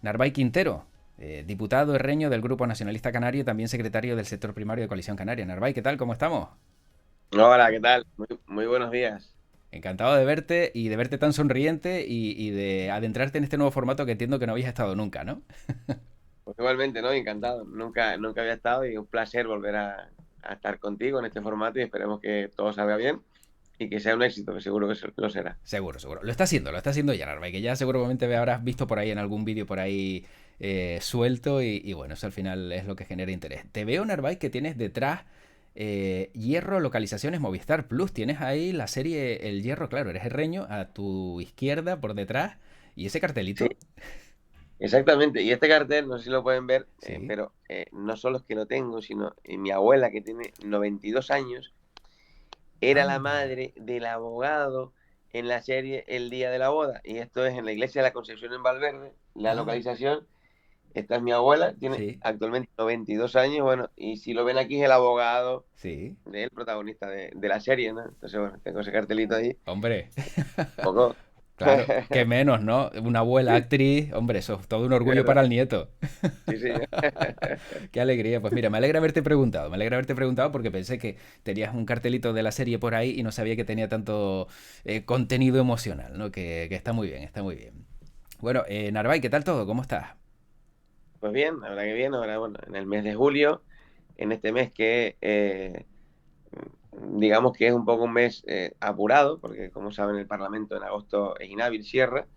Narváez Quintero, diputado herreño del Grupo Nacionalista Canario y también secretario del sector primario de Coalición Canaria. Narváez, ¿qué tal? ¿Cómo estamos? Hola, ¿qué tal? Muy buenos días. Encantado de verte y de verte tan sonriente y de adentrarte en este nuevo formato que entiendo que no habías estado nunca, ¿no? Pues igualmente, ¿no? Encantado. Nunca había estado y un placer volver a estar contigo en este formato y esperemos que todo salga bien y que sea un éxito, que seguro que lo será. Seguro, seguro. Lo está haciendo ya, Narváez, que ya seguramente me habrás visto por ahí en algún vídeo por ahí suelto y bueno, eso al final es lo que genera interés. Te veo, Narváez, que tienes detrás Hierro Localizaciones Movistar Plus. Tienes ahí la serie El Hierro, claro, eres herreño, a tu izquierda, por detrás, y ese Sí, cartelito. exactamente. Y este cartel, no sé si lo pueden ver, Sí. pero no solo es que lo tengo, sino mi abuela, que tiene 92 años, era la Anda. madre del abogado en la serie El Día de la Boda. Y esto es en la iglesia de la Concepción en Valverde, la Ah, localización. Esta es mi abuela, tiene sí, actualmente 92 años, bueno, y si lo ven aquí es el abogado sí. del protagonista de la serie, ¿no? Entonces, bueno, tengo ese cartelito ahí, Hombre, un poco. claro, qué menos, ¿no? Una abuela actriz, hombre, eso es todo un De orgullo verdad. para el nieto. Sí, sí. Qué alegría. Pues mira, me alegra haberte preguntado. Me alegra haberte preguntado porque pensé que tenías un cartelito de la serie por ahí y no sabía que tenía tanto contenido emocional, ¿no? Que está muy bien, está muy bien. Bueno, Narváez, ¿qué tal todo? ¿Cómo estás? Pues bien, la verdad que bien, ahora, bueno, en el mes de julio, en este mes que digamos que es un poco un mes apurado, porque como saben el Parlamento en agosto es inhábil, cierra.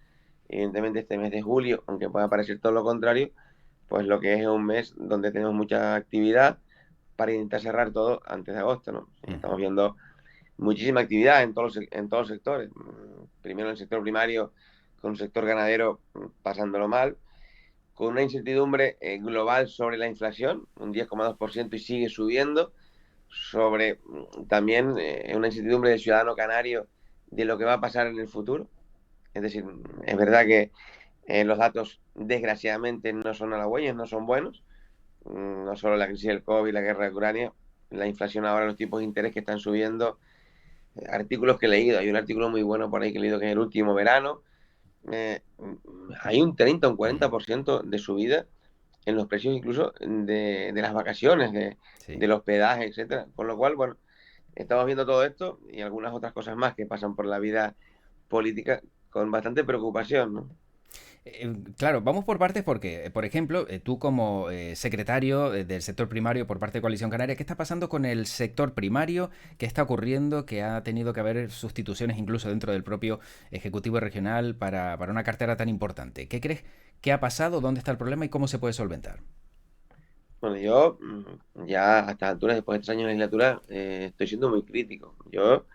Evidentemente este mes de julio, aunque pueda parecer todo lo contrario, pues lo que es un mes donde tenemos mucha actividad para intentar cerrar todo antes de agosto, ¿no? Ujú. Estamos viendo muchísima actividad en todos los sectores. Primero en el sector primario, con un sector ganadero pasándolo mal, con una incertidumbre global sobre la inflación, un 10,2% y sigue subiendo, sobre también una incertidumbre del ciudadano canario de lo que va a pasar en el futuro. Es decir, es verdad que los datos desgraciadamente no son halagüeños, no son buenos. No solo la crisis del COVID, la guerra de Ucrania, la inflación ahora, los tipos de interés que están subiendo. Artículos que he leído, hay un artículo muy bueno por ahí que he leído que en el último verano eh, hay un 30 o un Ujú. 40% de subida en los precios incluso de las vacaciones, Sí. del hospedaje, etcétera. Con lo cual, bueno, estamos viendo todo esto y algunas otras cosas más que pasan por la vida política con bastante preocupación, ¿no? Claro, vamos por partes porque, por ejemplo, tú como secretario del sector primario por parte de Coalición Canaria, ¿qué está pasando con el sector primario? ¿Qué está ocurriendo? Que ha tenido que haber sustituciones incluso dentro del propio Ejecutivo Regional para una cartera tan importante. ¿Qué crees que ha pasado? ¿Dónde está el problema y cómo se puede solventar? Bueno, yo ya a estas alturas, después de 3 años de legislatura, estoy siendo muy crítico. Yo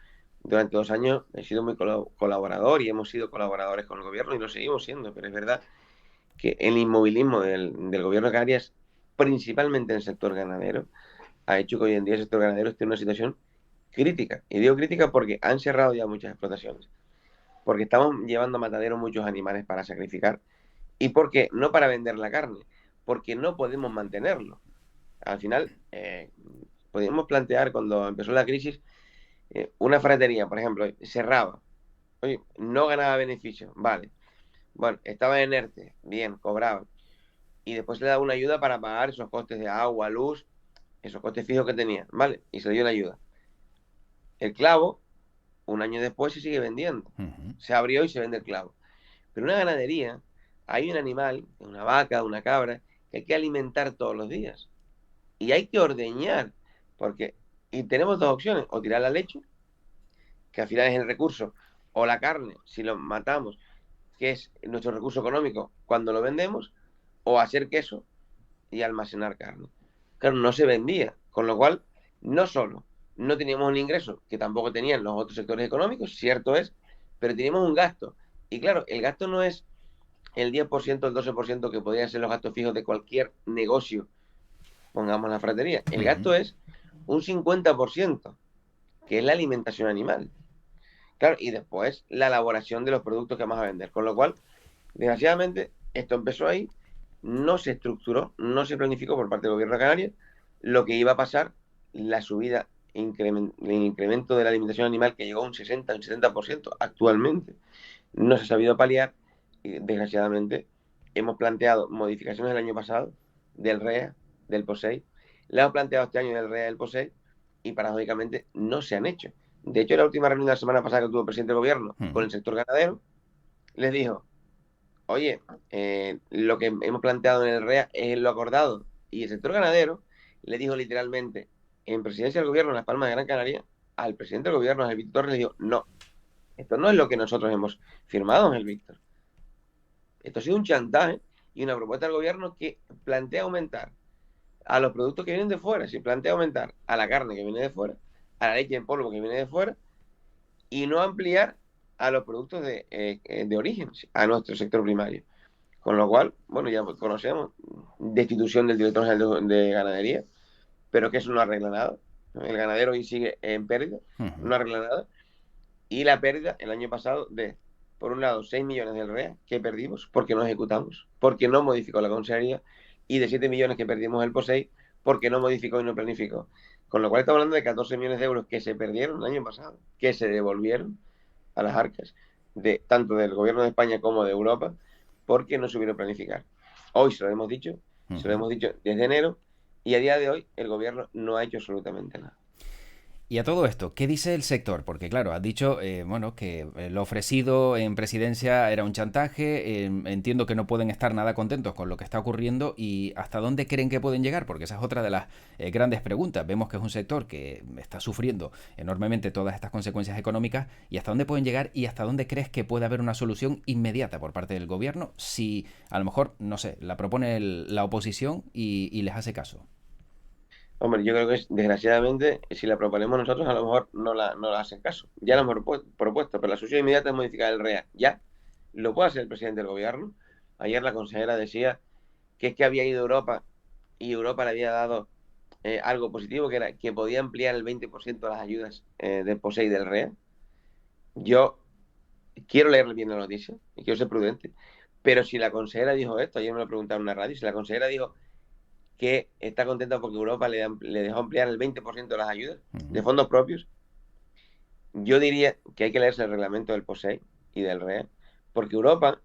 durante 2 años he sido muy colaborador y hemos sido colaboradores con el gobierno y lo seguimos siendo, pero es verdad que el inmovilismo del gobierno de Canarias, principalmente en el sector ganadero, ha hecho que hoy en día el sector ganadero esté en una situación crítica. Y digo crítica porque han cerrado ya muchas explotaciones, porque estamos llevando a matadero muchos animales para sacrificar y porque no para vender la carne, porque no podemos mantenerlo. Al final, podíamos plantear cuando empezó la crisis, una fratería, por ejemplo, cerraba, oye, no ganaba beneficio, vale. Bueno, estaba en ERTE, bien, cobraban. Y después le daba una ayuda para pagar esos costes de agua, luz, esos costes fijos que tenían, ¿vale? Y se le dio la ayuda. El clavo, un año después, se sigue vendiendo. Ujú. Se abrió y se vende el clavo. Pero en una ganadería hay un animal, una vaca, una cabra, que hay que alimentar todos los días. Y hay que ordeñar, porque y tenemos dos opciones, o tirar la leche, que al final es el recurso, o la carne, si lo matamos, que es nuestro recurso económico cuando lo vendemos, o hacer queso y almacenar carne. Claro, no se vendía, con lo cual, no solo no teníamos un ingreso, que tampoco tenían los otros sectores económicos, cierto es, pero teníamos un gasto. Y claro, el gasto no es el 10%, el 12% que podrían ser los gastos fijos de cualquier negocio, pongamos la fratería. El Ujú. gasto es un 50%, que es la alimentación animal. Claro, y después la elaboración de los productos que vamos a vender. Con lo cual, desgraciadamente, esto empezó ahí, no se estructuró, no se planificó por parte del gobierno de Canarias lo que iba a pasar, la subida, el incremento de la alimentación animal que llegó a un 60, un 70% actualmente. No se ha sabido paliar y desgraciadamente hemos planteado modificaciones el año pasado del REA, del POSEI, le hemos planteado este año del REA, del POSEI, y paradójicamente no se han hecho. De hecho, en la última reunión de la semana pasada que tuvo el presidente del gobierno con el sector ganadero, les dijo, oye, lo que hemos planteado en el REA es lo acordado. Y el sector ganadero le dijo literalmente, en presidencia del gobierno en Las Palmas de Gran Canaria, al presidente del gobierno, al Víctor Torres, le dijo, no, esto no es lo que nosotros hemos firmado, el Víctor. Esto ha sido un chantaje y una propuesta del gobierno que plantea aumentar a los productos que vienen de fuera, si plantea aumentar a la carne que viene de fuera, a la leche en polvo que viene de fuera, y no ampliar a los productos de origen, a nuestro sector primario. Con lo cual, bueno, ya conocemos destitución del director general de ganadería, pero que eso no arregla nada. El ganadero hoy sigue en pérdida, no arregla nada. Y la pérdida el año pasado de, por un lado, 6 millones del REA que perdimos porque no ejecutamos, porque no modificó la consejería, y de 7 millones que perdimos el POSEI porque no modificó y no planificó. Con lo cual estamos hablando de 14 millones de euros que se perdieron el año pasado, que se devolvieron a las arcas, tanto del gobierno de España como de Europa, porque no supieron planificar. Hoy se lo hemos dicho, se lo hemos dicho desde enero, y a día de hoy el gobierno no ha hecho absolutamente nada. Y a todo esto, ¿qué dice el sector? Porque claro, has dicho bueno, que lo ofrecido en presidencia era un chantaje, entiendo que no pueden estar nada contentos con lo que está ocurriendo y ¿hasta dónde creen que pueden llegar? Porque esa es otra de las grandes preguntas. Vemos que es un sector que está sufriendo enormemente todas estas consecuencias económicas y ¿hasta dónde pueden llegar y hasta dónde crees que puede haber una solución inmediata por parte del gobierno si a lo mejor, no sé, la propone la oposición y les hace caso? Hombre, yo creo que desgraciadamente, si la proponemos nosotros, a lo mejor no la hacen caso. Ya la hemos propuesto, pero la solución inmediata es modificar el REA. Ya lo puede hacer el presidente del gobierno. Ayer la consejera decía que es que había ido a Europa y Europa le había dado algo positivo, que era que podía ampliar el 20% las ayudas del POSEI y del REA. Yo quiero leerle bien la noticia y quiero ser prudente, pero si la consejera dijo esto, ayer me lo preguntaron en una radio, si la consejera dijo que está contenta porque Europa le dejó ampliar el 20% de las ayudas de fondos propios, yo diría que hay que leerse el reglamento del POSEI y del REA, porque Europa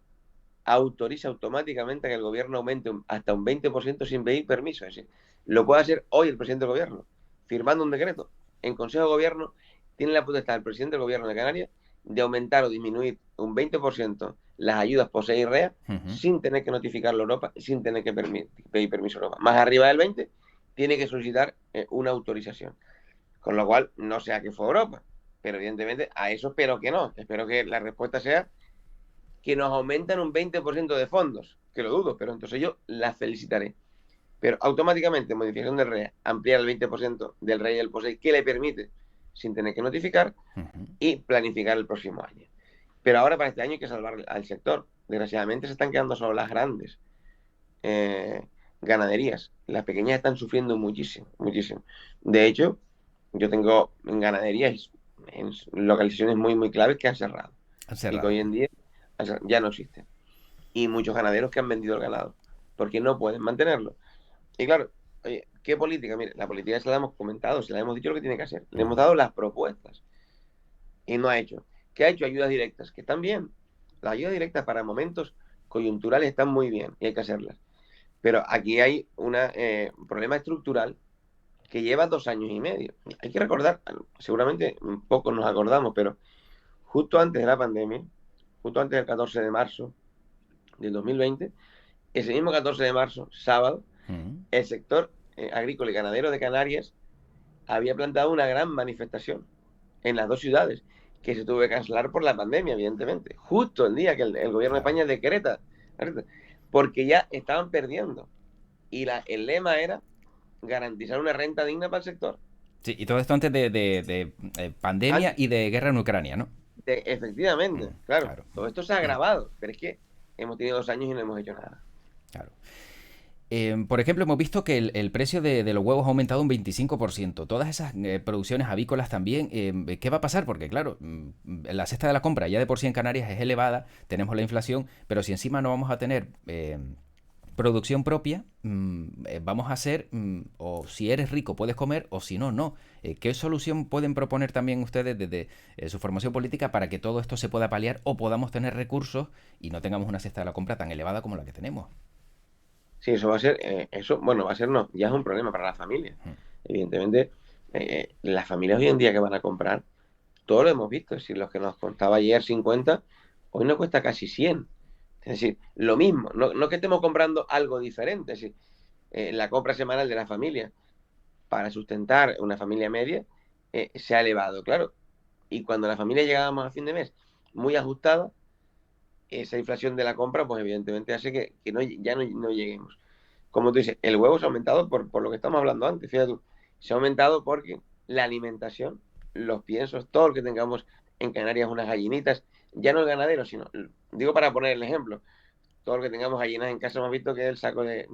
autoriza automáticamente que el gobierno aumente hasta un 20% sin pedir permiso. Es decir, lo puede hacer hoy el presidente del gobierno, firmando un decreto. En Consejo de Gobierno tiene la potestad el presidente del gobierno de Canarias de aumentar o disminuir un 20% las ayudas POSEI y REA sin tener que notificarlo a Europa, sin tener que pedir permiso a Europa. Más arriba del 20% tiene que solicitar una autorización. Con lo cual, no sea que fue Europa, pero evidentemente a eso espero que no. Espero que la respuesta sea que nos aumentan un 20% de fondos, que lo dudo, pero entonces yo la felicitaré. Pero automáticamente, modificación del REA, ampliar el 20% del REA y del POSEI, que le permite, sin tener que notificar, y planificar el próximo año. Pero ahora para este año hay que salvar al sector. Desgraciadamente se están quedando solo las grandes ganaderías. Las pequeñas están sufriendo muchísimo, muchísimo. De hecho, yo tengo ganaderías en localizaciones muy, muy claves que han cerrado. Y que hoy en día ya no existen. Y muchos ganaderos que han vendido el ganado porque no pueden mantenerlo. Y claro, oye, ¿qué política? Mire, la política se la hemos comentado, se la hemos dicho lo que tiene que hacer. Le hemos dado las propuestas y no ha hecho. ¿Qué ha hecho? Ayudas directas, que están bien. Las ayudas directas para momentos coyunturales están muy bien y hay que hacerlas. Pero aquí hay un problema estructural que lleva 2 años y medio. Hay que recordar, seguramente pocos nos acordamos, pero justo antes de la pandemia, justo antes del 14 de marzo del 2020, ese mismo 14 de marzo, sábado, el sector agrícola y ganadero de Canarias había plantado una gran manifestación en las 2 ciudades, que se tuvo que cancelar por la pandemia, evidentemente, justo el día que el gobierno de España decreta, porque ya estaban perdiendo. Y el lema era garantizar una renta digna para el sector. Sí, y todo esto antes de pandemia y de guerra en Ucrania, ¿no? Efectivamente, claro, Claro. todo esto se ha agravado, pero es que hemos tenido 2 años y no hemos hecho nada. Claro. Por ejemplo, hemos visto que el precio de los huevos ha aumentado un 25%. Todas esas producciones avícolas también. ¿Qué va a pasar? Porque, claro, la cesta de la compra ya de por sí en Canarias es elevada, tenemos la inflación, pero si encima no vamos a tener producción propia, vamos a ser, o si eres rico puedes comer, o si no, no. ¿Qué solución pueden proponer también ustedes desde su formación política para que todo esto se pueda paliar o podamos tener recursos y no tengamos una cesta de la compra tan elevada como la que tenemos? Sí, eso va a ser, bueno, va a ser no, ya es un problema para las familias. Evidentemente, las familias hoy en día que van a comprar, todo lo hemos visto. Es decir, los que nos costaba ayer 50, hoy nos cuesta casi 100. Es decir, lo mismo, no que estemos comprando algo diferente. Es decir, la compra semanal de la familia para sustentar una familia media se ha elevado, claro. Y cuando la familia llegábamos a fin de mes muy ajustada, esa inflación de la compra, pues evidentemente hace que no, ya no lleguemos. Como tú dices, el huevo se ha aumentado por lo que estamos hablando antes, fíjate tú, se ha aumentado porque la alimentación, los piensos, todo lo que tengamos en Canarias, unas gallinitas, ya no el ganadero, sino, digo para poner el ejemplo, todo lo que tengamos gallinas en casa, hemos visto que el saco de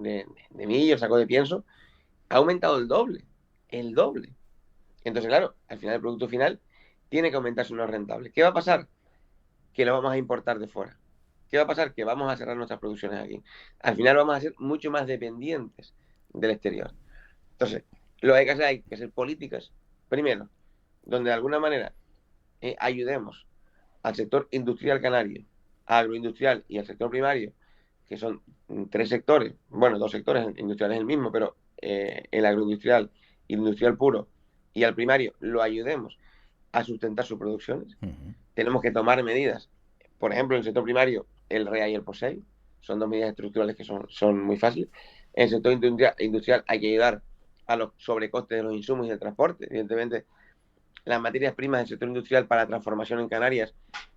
millo, el saco de pienso, ha aumentado el doble, el doble. Entonces, claro, al final el producto final tiene que aumentar su no rentable. ¿Qué va a pasar? Que lo vamos a importar de fuera. ¿Qué va a pasar? Que vamos a cerrar nuestras producciones aquí. Al final vamos a ser mucho más dependientes del exterior. Entonces, lo que hay que hacer políticas, primero, donde de alguna manera ayudemos al sector industrial canario, agroindustrial y al sector primario, que son tres sectores, bueno, dos sectores industriales es el mismo, pero el agroindustrial, industrial puro y al primario lo ayudemos a sustentar sus producciones. Tenemos que tomar medidas. Por ejemplo, en el sector primario, el REA y el POSEI son dos medidas estructurales que son muy fáciles. En el sector industrial hay que ayudar a los sobrecostes de los insumos y del transporte. Evidentemente, las materias primas del sector industrial para la transformación en Canarias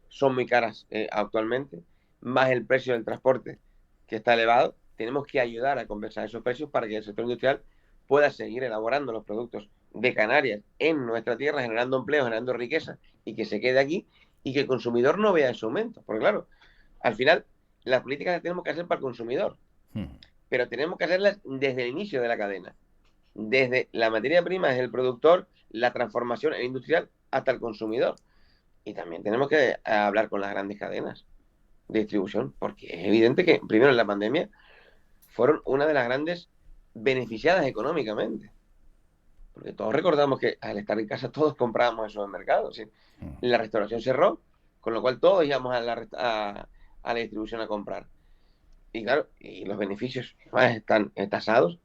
son muy caras actualmente, más el precio del transporte que está elevado. Tenemos que ayudar a compensar esos precios para que el sector industrial pueda seguir elaborando los productos de Canarias en nuestra tierra, generando empleo, generando riqueza y que se quede aquí y que el consumidor no vea ese aumento. Porque claro, al final las políticas las tenemos que hacer para el consumidor, pero tenemos que hacerlas desde el inicio de la cadena. Desde la materia prima, desde el productor, la transformación el industrial hasta el consumidor. Y también tenemos que hablar con las grandes cadenas de distribución, porque es evidente que, primero, en la pandemia fueron una de las grandes beneficiadas económicamente. Porque todos recordamos que al estar en casa todos comprábamos en supermercados. ¿Sí? La restauración cerró, con lo cual todos íbamos a la distribución a comprar. Y claro, y los beneficios además están tasados,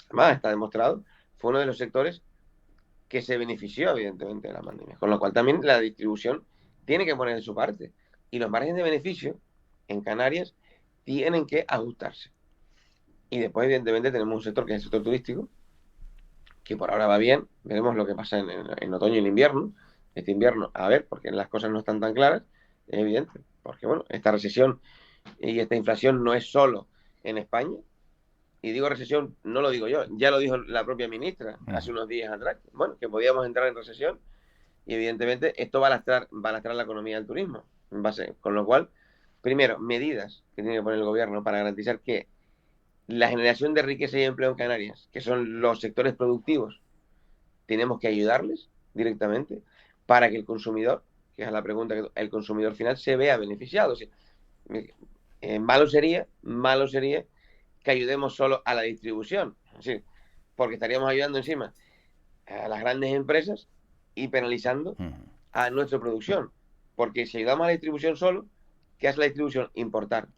además está demostrado, fue uno de los sectores que se benefició evidentemente de la pandemia. Con lo cual también la distribución tiene que poner de su parte. Y los márgenes de beneficio en Canarias tienen que ajustarse. Y después, evidentemente, tenemos un sector que es el sector turístico, que por ahora va bien. Veremos lo que pasa en otoño y en invierno. Este invierno, a ver, porque las cosas no están tan claras, es evidente. Porque, bueno, esta recesión y esta inflación no es solo en España. Y digo recesión, no lo digo yo, ya lo dijo la propia ministra hace unos días atrás. Bueno, que podíamos entrar en recesión y evidentemente esto va a lastrar la economía del turismo. Con lo cual, primero, medidas que tiene que poner el gobierno para garantizar que la generación de riqueza y empleo en Canarias, que son los sectores productivos, tenemos que ayudarles directamente para que el consumidor, que es la pregunta, que el consumidor final se vea beneficiado. O sea, malo sería que ayudemos solo a la distribución, ¿sí? Porque estaríamos ayudando encima a las grandes empresas y penalizando a nuestra producción. Porque si ayudamos a la distribución solo, ¿qué hace la distribución? Importar.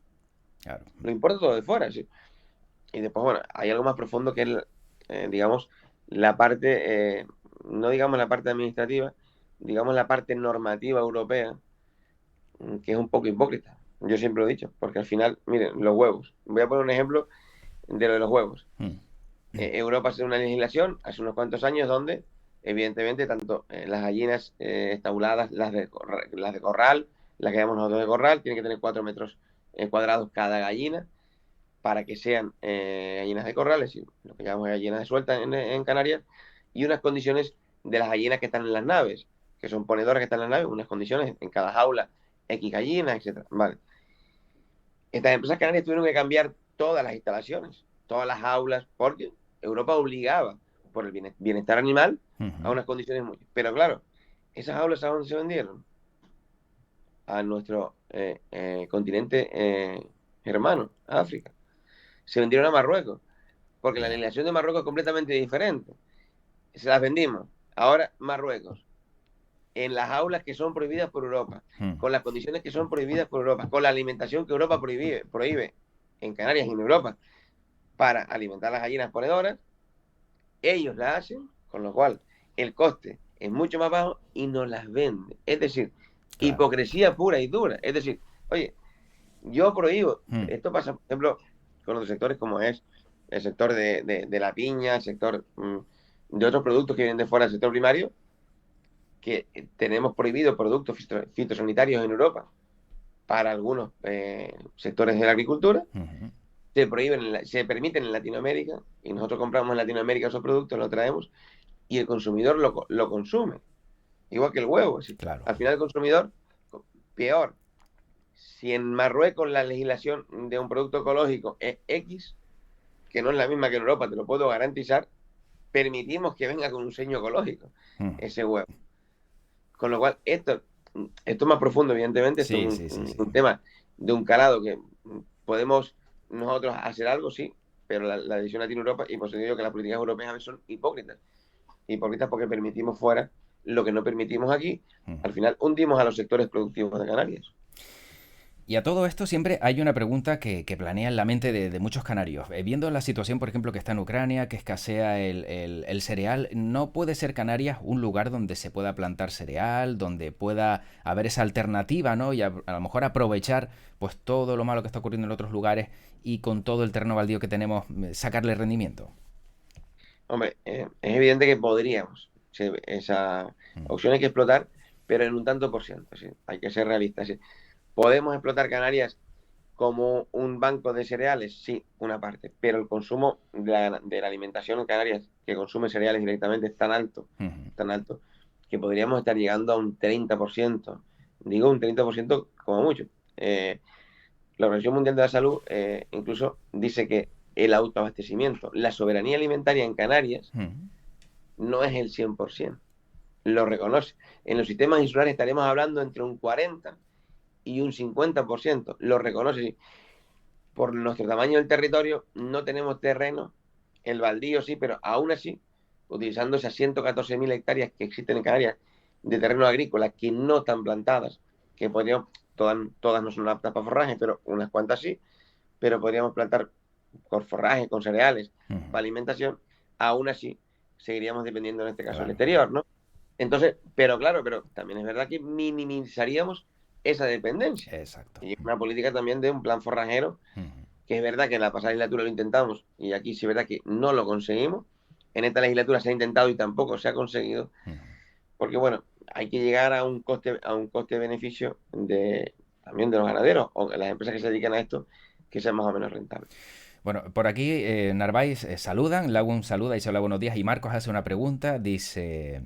Claro. Lo importa todo de fuera, ¿sí? Y después, bueno, hay algo más profundo que es, digamos, la parte, no digamos la parte administrativa, digamos la parte normativa europea, que es un poco hipócrita. Yo siempre lo he dicho, porque al final, miren, los huevos. Voy a poner un ejemplo de lo de los huevos. Europa hace una legislación hace unos cuantos años donde, evidentemente, tanto las gallinas estabuladas, las de corral, las que llamamos nosotros de corral, tienen que tener 4 metros cuadrados cada gallina para que sean gallinas de corral, es decir, lo que llamamos gallinas de suelta en Canarias, y unas condiciones de las gallinas que están en las naves, que son ponedoras que están en las naves, unas condiciones en cada jaula, X gallinas, etcétera. Vale. Estas empresas canarias tuvieron que cambiar todas las instalaciones, todas las aulas, porque Europa obligaba por el bienestar animal a unas condiciones muy... Pero claro, esas aulas a dónde se vendieron? A nuestro continente hermano, a África. se vendieron a Marruecos, porque la Ya. legislación de Marruecos es completamente diferente. Se las vendimos. Ahora Marruecos, en las aulas que son prohibidas por Europa, Mm. con las condiciones que son prohibidas por Europa, con la alimentación que Europa prohíbe en Canarias y en Europa para alimentar las gallinas ponedoras, ellos la hacen, con lo cual el coste es mucho más bajo y nos las venden. Es decir, Claro. hipocresía pura y dura. Es decir, oye, yo prohíbo, Mm. esto pasa, por ejemplo, con otros sectores como es el sector de la piña, el sector de otros productos que vienen de fuera del sector primario, que tenemos prohibido productos fitosanitarios en Europa para algunos sectores de la agricultura, Ujú. se permiten en Latinoamérica y nosotros compramos en Latinoamérica esos productos, los traemos y el consumidor lo consume, igual que el huevo. ¿Sí? Claro. Al final el consumidor, peor, si en Marruecos la legislación de un producto ecológico es X, que no es la misma que en Europa, te lo puedo garantizar, permitimos que venga con un sello ecológico Mm. ese huevo. Con lo cual, esto es más profundo, evidentemente, esto Sí, es sí, sí, sí. un tema de un calado que podemos nosotros hacer algo, sí, pero la decisión la tiene Europa y por eso digo que las políticas europeas a veces son hipócritas. Hipócritas porque permitimos fuera lo que no permitimos aquí. Mm. Al final hundimos a los sectores productivos de Canarias. Y a todo esto siempre hay una pregunta que planea en la mente de muchos canarios. Viendo la situación, por ejemplo, que está en Ucrania, que escasea el cereal, ¿no puede ser Canarias un lugar donde se pueda plantar cereal, donde pueda haber esa alternativa, ¿no? Y a lo mejor aprovechar pues todo lo malo que está ocurriendo en otros lugares y con todo el terreno baldío que tenemos, sacarle rendimiento? Hombre, es evidente que podríamos. Esa Mm. opción hay que explotar, pero en un tanto por ciento. ¿Sí? Hay que ser realistas. ¿Sí? ¿Podemos explotar Canarias como un banco de cereales? Sí, una parte. Pero el consumo de la alimentación en Canarias, que consume cereales directamente, Ujú. tan alto, que podríamos estar llegando a un 30%. Digo un 30% como mucho. La Organización Mundial de la Salud incluso dice que el autoabastecimiento, la soberanía alimentaria en Canarias Ujú. no es el 100%. Lo reconoce. En los sistemas insulares estaremos hablando entre un 40 y un 50%. Lo reconoce. Sí. Por nuestro tamaño del territorio, no tenemos terreno, el baldío sí, pero aún así, utilizando esas 114.000 hectáreas que existen en Canarias de terreno agrícola que no están plantadas, que podríamos, todas no son aptas para forraje, pero unas cuantas sí, pero podríamos plantar con forraje, con cereales, Ujú. para alimentación, aún así seguiríamos dependiendo en este caso del Claro, exterior, ¿no? Entonces, pero claro, pero también es verdad que minimizaríamos esa dependencia. exacto. Y es una política también de un plan forrajero, Ujú. que es verdad que en la pasada legislatura lo intentamos y aquí sí es verdad que no lo conseguimos. En esta legislatura se ha intentado y tampoco se ha conseguido, Ujú. porque bueno, hay que llegar a un coste-beneficio también de los ganaderos o de las empresas que se dedican a esto, que sean más o menos rentables. Bueno, por aquí Narváez saludan, Lagun saluda y se hola buenos días y Marcos hace una pregunta, dice,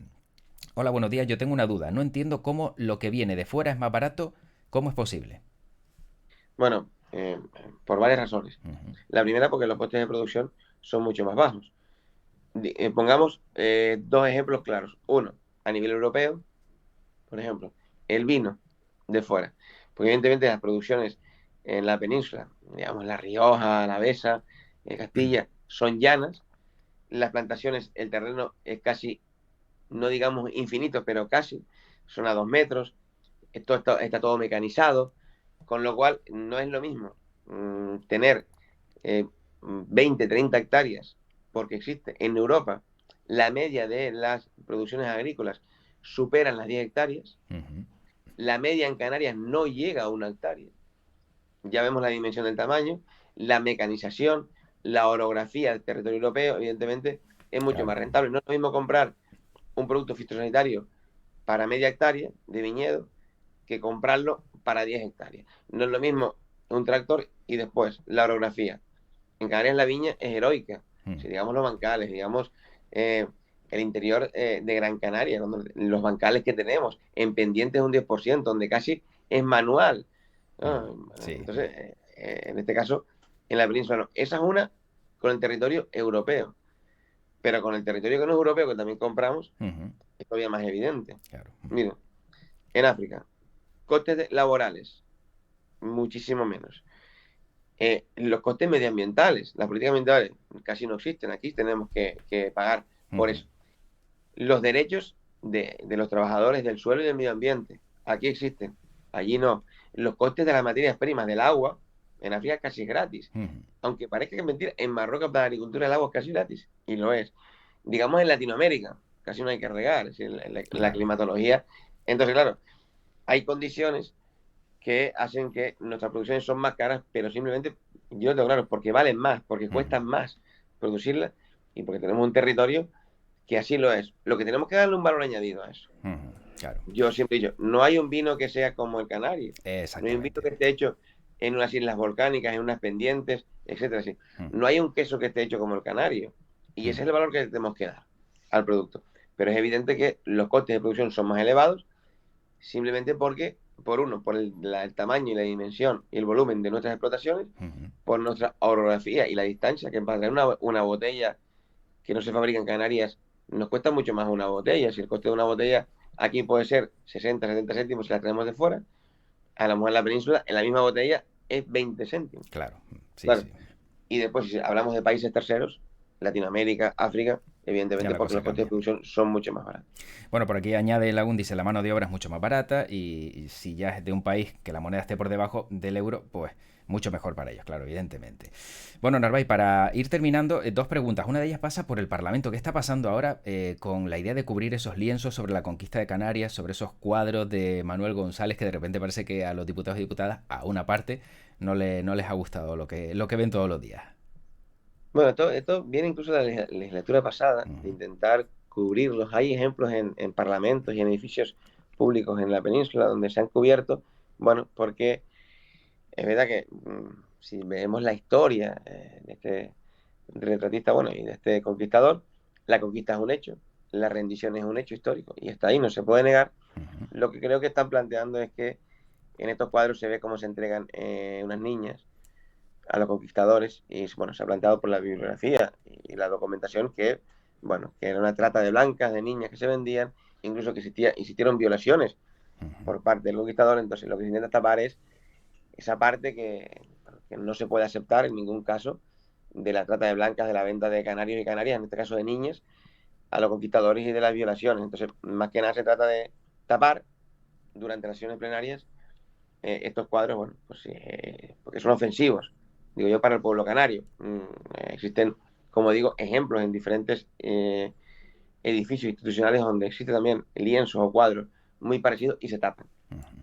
hola buenos días, yo tengo una duda, no entiendo cómo lo que viene de fuera es más barato, ¿cómo es posible? Bueno, por varias razones. Ujú. La primera, porque los costes de producción son mucho más bajos. Pongamos dos ejemplos claros. Uno, a nivel europeo, por ejemplo, el vino de fuera. Porque evidentemente las producciones en la península, digamos La Rioja, Alavesa, Castilla, son llanas. Las plantaciones, el terreno es casi, no digamos infinito, pero casi, son a 2 metros. Esto está todo mecanizado, con lo cual no es lo mismo tener 20, 30 hectáreas, porque existe en Europa la media de las producciones agrícolas superan las 10 hectáreas, Ujú. la media en Canarias no llega a 1 hectárea. Ya vemos la dimensión del tamaño, la mecanización, la orografía del territorio europeo, evidentemente, es mucho Claro, más rentable. No es lo mismo comprar un producto fitosanitario para media hectárea de viñedo que comprarlo para 10 hectáreas. No es lo mismo un tractor y después la orografía. En Canarias la viña es heroica. mm, Si digamos los bancales, digamos eh, el interior de Gran Canaria, los bancales que tenemos en pendientes un 10%, donde casi es manual. mm, ¿No? sí, Entonces, en este caso, en la península no. Esa es una con el territorio europeo. Pero con el territorio que no es europeo, que también compramos, ujú, es todavía más evidente. claro, Miren, en África, costes laborales, muchísimo menos. Los costes medioambientales, las políticas ambientales casi no existen. Aquí tenemos que pagar por Ujú. eso. Los derechos de los trabajadores del suelo y del medio ambiente, aquí existen, allí no. Los costes de las materias primas, del agua, en África casi es gratis. Ujú. Aunque parezca que es mentira, en Marruecos para la agricultura el agua es casi gratis, y lo es. Digamos en Latinoamérica, casi no hay que regar, es decir, la Claro. climatología. Entonces, claro, hay condiciones que hacen que nuestras producciones son más caras, pero simplemente, yo lo tengo claro, porque valen más, porque Ujú. cuestan más producirlas y porque tenemos un territorio que así lo es. Lo que tenemos que darle un valor añadido a eso. Ujú. Claro. Yo siempre he dicho, no hay un vino que sea como el canario, no hay un vino Exactamente. que esté hecho en unas islas volcánicas, en unas pendientes, etcétera. Así. Ujú. No hay un queso que esté hecho como el canario. Y ese es Ujú. el valor que tenemos que dar al producto. Pero es evidente que los costes de producción son más elevados simplemente porque, por uno, por el tamaño y la dimensión y el volumen de nuestras explotaciones, Ujú. por nuestra orografía y la distancia, que para traer una botella que no se fabrica en Canarias nos cuesta mucho más una botella. Si el coste de una botella aquí puede ser 60, 70 céntimos si la traemos de fuera, a lo mejor en la península, en la misma botella es 20 céntimos. Claro. Sí, Claro. sí. Y después, si hablamos de países terceros, Latinoamérica, África, Ya evidentemente la porque cosa los costes de cambia. producción son mucho más baratos. Bueno, por aquí añade Lagún, dice la mano de obra es mucho más barata y si ya es de un país que la moneda esté por debajo del euro, pues mucho mejor para ellos, claro, evidentemente. Bueno, Narváez, para ir terminando, dos preguntas. Una de ellas pasa por el Parlamento. ¿Qué está pasando ahora con la idea de cubrir esos lienzos sobre la conquista de Canarias, sobre esos cuadros de Manuel González que de repente parece que a los diputados y diputadas, a una parte, no les ha gustado lo que ven todos los días? Bueno, esto viene incluso de la legislatura pasada, de Ujú. intentar cubrirlos. Hay ejemplos en parlamentos y en edificios públicos en la península donde se han cubierto, bueno, porque es verdad que si vemos la historia de este retratista, bueno, y de este conquistador, la conquista es un hecho, la rendición es un hecho histórico y está ahí, no se puede negar. Ujú. Lo que creo que están planteando es que en estos cuadros se ve cómo se entregan unas niñas a los conquistadores y bueno, se ha planteado por la bibliografía y la documentación que, bueno, que era una trata de blancas, de niñas que se vendían, incluso que existieron violaciones Ujú. por parte del conquistador, entonces lo que se intenta tapar es esa parte que no se puede aceptar en ningún caso de la trata de blancas, de la venta de canarios y canarias, en este caso de niñas, a los conquistadores y de las violaciones. Entonces, más que nada se trata de tapar durante las sesiones plenarias estos cuadros, bueno, pues porque son ofensivos, digo yo, para el pueblo canario. Existen, como digo, ejemplos en diferentes edificios institucionales donde existe también lienzos o cuadros muy parecidos y se tapan.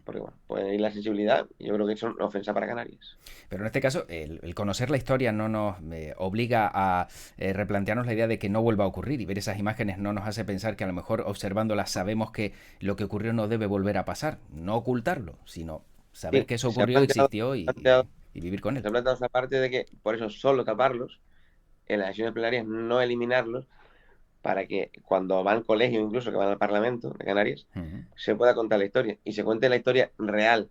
Porque bueno, puede ir la sensibilidad y yo creo que eso es una ofensa para Canarias. Pero en este caso, el conocer la historia no nos obliga a replantearnos la idea de que no vuelva a ocurrir y ver esas imágenes no nos hace pensar que a lo mejor observándolas sabemos que lo que ocurrió no debe volver a pasar. No ocultarlo, sino saber Sí, que eso ocurrió, existió planteado, y vivir con él. se ha planteado esa parte de que por eso solo taparlos, en las sesiones plenarias no eliminarlos, para que cuando van colegios, incluso que van al Parlamento de Canarias, Ujú. se pueda contar la historia y se cuente la historia real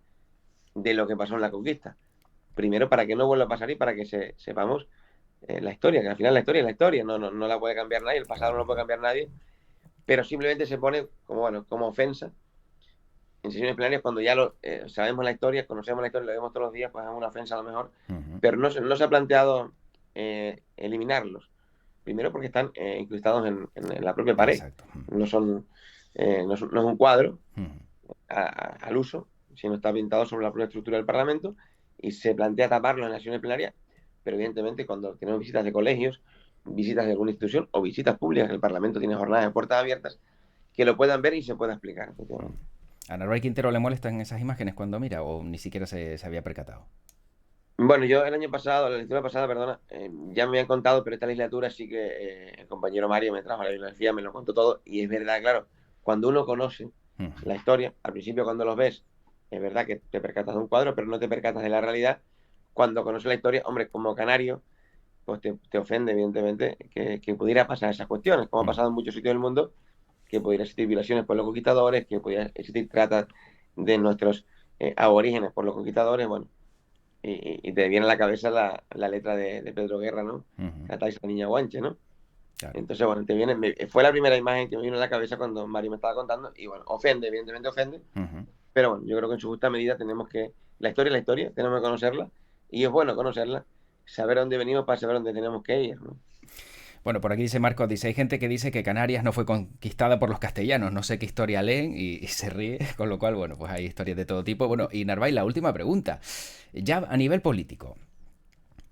de lo que pasó en la conquista. Primero, para que no vuelva a pasar y para que sepamos la historia, que al final la historia es la historia, no la puede cambiar nadie, el pasado no Claro. lo puede cambiar nadie, pero simplemente se pone como, bueno, como ofensa en sesiones plenarias cuando ya sabemos la historia, conocemos la historia, lo vemos todos los días, pues es una ofensa a lo mejor, Ujú. pero no se ha planteado eliminarlos. Primero porque están incrustados en la propia pared, Exacto. no son, no es un cuadro Ujú. al uso, sino está pintado sobre la propia estructura del Parlamento y se plantea taparlo en la sesión plenaria, pero evidentemente cuando tenemos visitas de colegios, visitas de alguna institución o visitas públicas, el Parlamento tiene jornadas de puertas abiertas, que lo puedan ver y se pueda explicar. ¿A Narváez Quintero le molestan esas imágenes cuando mira o ni siquiera se había percatado? Bueno, yo el año pasado, la legislatura pasada, perdona, ya me habían contado, pero esta legislatura sí que el compañero Mario me trajo la bibliografía, me lo contó todo, y es verdad, claro, cuando uno conoce Ujú. la historia, al principio cuando los ves, es verdad que te percatas de un cuadro, pero no te percatas de la realidad. Cuando conoces la historia, hombre, como canario, pues te ofende, evidentemente, que pudiera pasar esas cuestiones, como ha Ujú. pasado en muchos sitios del mundo, que pudiera existir violaciones por los conquistadores, que pudiera existir trata de nuestros aborígenes por los conquistadores, bueno, y te viene a la cabeza la letra de Pedro Guerra, ¿no? Ujú. Catáis la niña guanche, ¿no? Claro. Entonces, bueno, fue la primera imagen que me vino a la cabeza cuando Mario me estaba contando, y bueno, ofende, evidentemente ofende, Ujú. pero bueno, yo creo que en su justa medida tenemos que, la historia es la historia, tenemos que conocerla, y es bueno conocerla, saber dónde venimos para saber dónde tenemos que ir, ¿no? Bueno, por aquí dice Marcos, dice, hay gente que dice que Canarias no fue conquistada por los castellanos, no sé qué historia leen y se ríe, con lo cual, bueno, pues hay historias de todo tipo. Bueno, y Narváez, la última pregunta, ya a nivel político,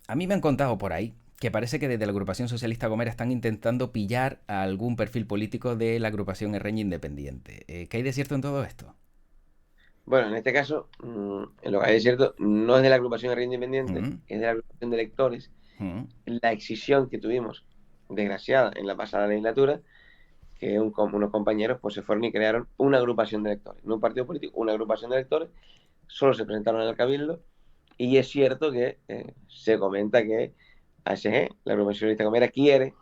a mí me han contado por ahí que parece que desde la agrupación socialista Gomera están intentando pillar a algún perfil político de la agrupación Erreña Independiente. ¿Qué hay de cierto en todo esto? Bueno, en este caso, en lo que hay es cierto, no es de la agrupación de Rey Independiente, Mm, es de la agrupación de electores. mm, La excisión que tuvimos, desgraciada, en la pasada legislatura, que unos compañeros pues se fueron y crearon una agrupación de electores, no un partido político, una agrupación de electores, solo se presentaron en el Cabildo, y es cierto que se comenta que ASG, la agrupación socialista Gomera, quiere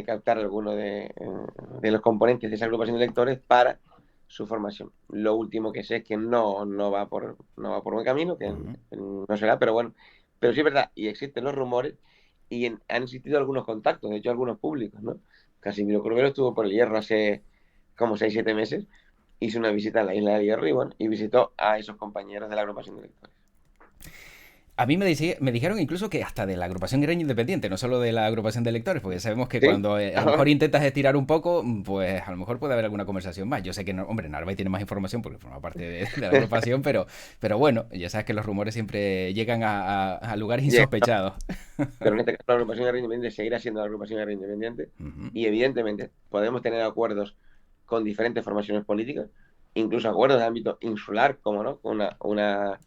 captar algunos de los componentes de esa agrupación de electores para su formación. Lo último que sé es que no va por buen camino, que mm. no será, pero bueno, pero sí es verdad, y existen los rumores y han existido algunos contactos, de hecho algunos públicos, ¿no? Casimiro Curbero estuvo por el Hierro hace como 6 7 meses, hizo una visita a la isla del Hierro y, bueno, y visitó a esos compañeros de la agrupación de electores. A mí me dijeron incluso que hasta de la agrupación Gremio Independiente, no solo de la agrupación de electores, porque sabemos que ¿Sí? cuando a lo mejor intentas estirar un poco, pues a lo mejor puede haber alguna conversación más. Yo sé que, no, hombre, Narváez tiene más información porque forma parte de la agrupación, pero bueno, ya sabes que los rumores siempre llegan a lugares Yeah. insospechados. Pero en este caso la agrupación de independiente seguirá siendo la agrupación de independiente Ujú. y evidentemente podemos tener acuerdos con diferentes formaciones políticas, incluso acuerdos de ámbito insular, como no, una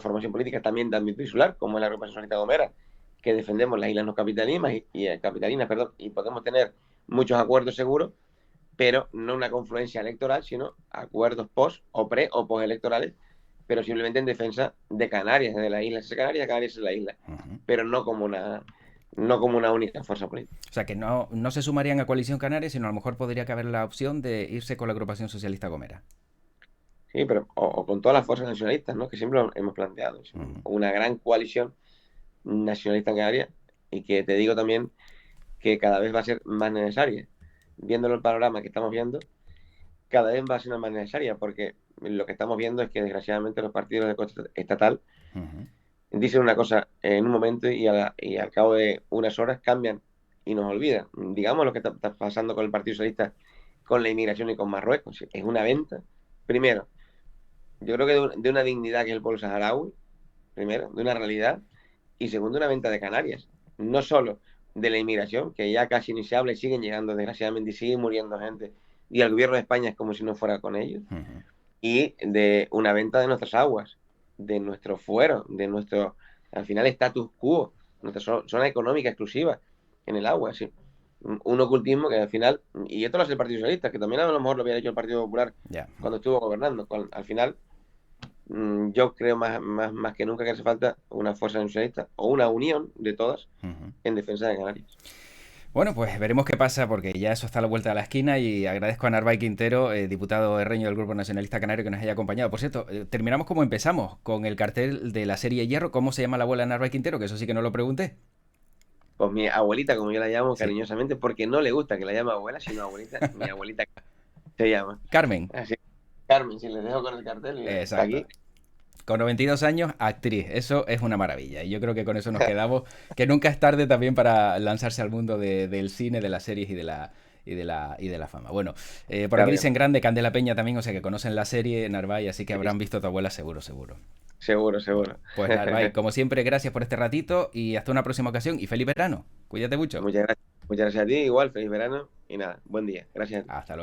formación política también de ámbito insular, como es la agrupación Solita Gomera, que defendemos las islas no capitalinas capitalinas, perdón, y podemos tener muchos acuerdos seguros, pero no una confluencia electoral, sino acuerdos post o pre o post electorales, pero simplemente en defensa de Canarias, de las islas de Canarias, Canarias es la isla, Ujú. pero no como una única fuerza política. O sea, que no se sumarían a Coalición Canaria, sino a lo mejor podría caber la opción de irse con la agrupación socialista Gomera. Sí, pero o con todas las fuerzas nacionalistas, ¿no? Que siempre lo hemos planteado. Ujú. Una gran coalición nacionalista en Canarias y que te digo también que cada vez va a ser más necesaria. Viéndolo el panorama que estamos viendo, cada vez va a ser más necesaria porque lo que estamos viendo es que desgraciadamente los partidos de coste estatal Ujú. dicen una cosa en un momento y al cabo de unas horas cambian y nos olvidan. Digamos lo que está pasando con el Partido Socialista, con la inmigración y con Marruecos. Es una venta, primero, yo creo que de una dignidad que es el pueblo saharaui, primero, de una realidad, y segundo, una venta de Canarias. No solo de la inmigración, que ya casi ni se habla y siguen llegando desgraciadamente y sigue muriendo gente, y el gobierno de España es como si no fuera con ellos, Ujú. y de una venta de nuestras aguas, de nuestro fuero, de nuestro, al final, status quo, nuestra zona económica exclusiva en el agua, sí. Un ocultismo que al final, y esto lo hace el Partido Socialista, que también a lo mejor lo había hecho el Partido Popular Ya. cuando estuvo gobernando, al final yo creo más que nunca que hace falta una fuerza nacionalista o una unión de todas Ujú. en defensa de Canarias. Bueno, pues veremos qué pasa, porque ya eso está a la vuelta de la esquina y agradezco a Narváez Quintero, diputado herreño del Grupo Nacionalista Canario, que nos haya acompañado. Por cierto, terminamos como empezamos, con el cartel de la serie Hierro. ¿Cómo se llama la abuela de Narváez Quintero? Que eso sí que no lo pregunté. Pues mi abuelita, como yo la llamo Sí. cariñosamente, porque no le gusta que la llame abuela, sino abuelita, mi abuelita se llama. Carmen. Así, Carmen, si les dejo con el cartel, está Exacto. aquí. Con 92 años, actriz. Eso es una maravilla. Y yo creo que con eso nos quedamos. Que nunca es tarde también para lanzarse al mundo del cine, de las series y de la fama. Bueno, por aquí Claro que dicen grande Candela Peña también, o sea que conocen la serie Narváez, así que sí, habrán visto a tu abuela seguro, seguro. seguro, seguro. Pues Narváez, como siempre, gracias por este ratito y hasta una próxima ocasión y feliz verano. Cuídate mucho. Muchas gracias. Muchas gracias a ti, igual, feliz verano y nada, buen día. Gracias a ti. Hasta luego.